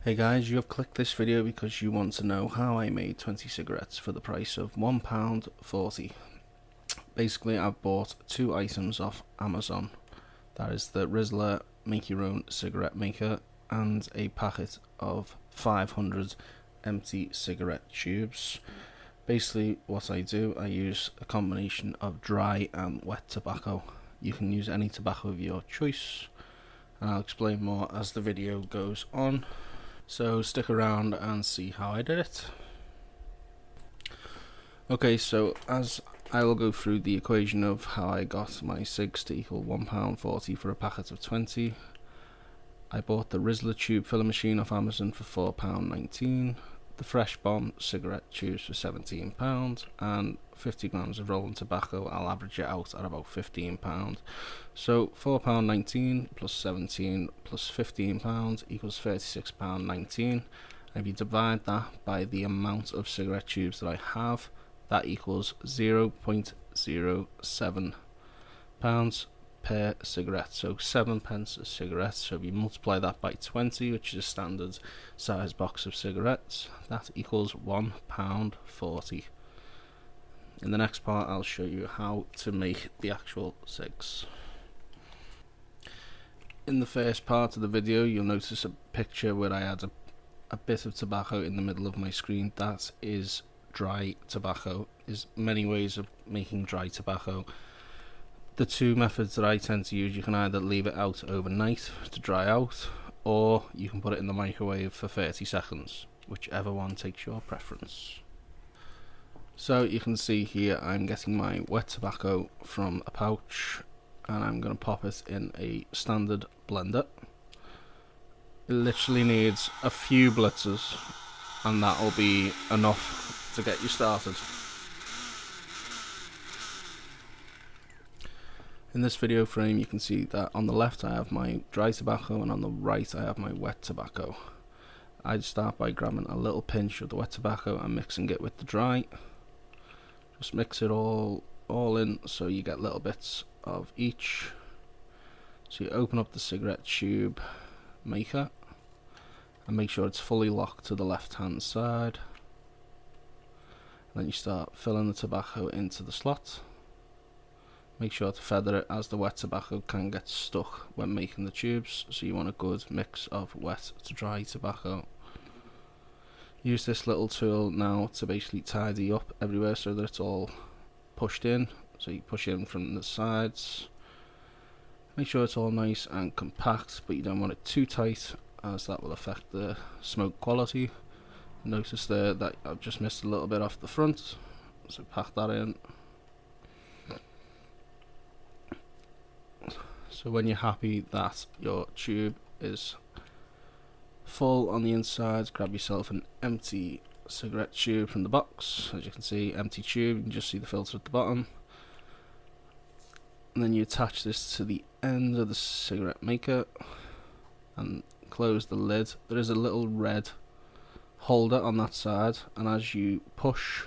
Hey guys, you have clicked this video because you want to know how I made 20 cigarettes for the price of £1.40. Basically, I've bought two items off Amazon. That is the Rizla make your own cigarette maker and a packet of 500 empty cigarette tubes. Basically what I do, I use a combination of dry and wet tobacco. You can use any tobacco of your choice, and I'll explain more as the video goes on. So stick around and see how I did it. Okay, so as I will go through the equation of how I got my cigs to equal £1.40 for a packet of 20. I bought the Rizla tube filler machine off Amazon for £4.19, the Fresh Bomb cigarette tubes for £17, and 50 grams of rolling tobacco. I'll average it out at about £15. So £4.19 plus 17 plus £15 equals £36.19. And if you divide that by the amount of cigarette tubes that I have, that equals £0.07 per cigarette, so 7 pence a cigarette. So if you multiply that by 20, which is a standard size box of cigarettes, that equals £1.40. In the next part I'll show you how to make the actual cigs. In the first part of the video you'll notice a picture where I had a bit of tobacco in the middle of my screen. That is dry tobacco. There's many ways of making dry tobacco. The two methods that I tend to use, you can either leave it out overnight to dry out, or you can put it in the microwave for 30 seconds, whichever one takes your preference. So you can see here I'm getting my wet tobacco from a pouch, and I'm going to pop it in a standard blender. It literally needs a few blitzes and that will be enough to get you started. In this video frame you can see that on the left I have my dry tobacco and on the right I have my wet tobacco. I'd start by grabbing a little pinch of the wet tobacco and mixing it with the dry. Just mix it all in so you get little bits of each. So you open up the cigarette tube maker and make sure it's fully locked to the left hand side. Then you start filling the tobacco into the slot. Make sure to feather it, as the wet tobacco can get stuck when making the tubes, so you want a good mix of wet to dry tobacco. Use this little tool now to basically tidy up everywhere so that it's all pushed in. So you push in from the sides. Make sure it's all nice and compact, but you don't want it too tight, as that will affect the smoke quality. Notice there that I've just missed a little bit off the front, so pack that in. So when you're happy that your tube is full on the inside, grab yourself an empty cigarette tube from the box. As you can see, empty tube, you can just see the filter at the bottom. And then you attach this to the end of the cigarette maker and close the lid. There is a little red holder on that side, and as you push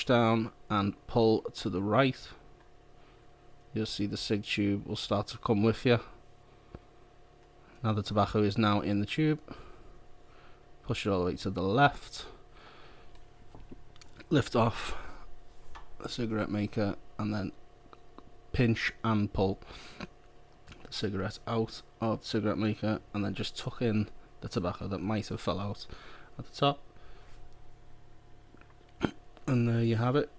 down and pull to the right, you'll see the cig tube will start to come with you. Now the tobacco is now in the tube. Push it all the way to the left. Lift off the cigarette maker and then pinch and pull the cigarette out of the cigarette maker, and then just tuck in the tobacco that might have fell out at the top. And there you have it,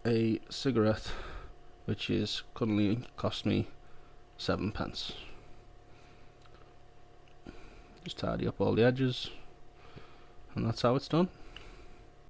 a cigarette which is currently cost me 7 pence. Just tidy up all the edges, and that's how it's done.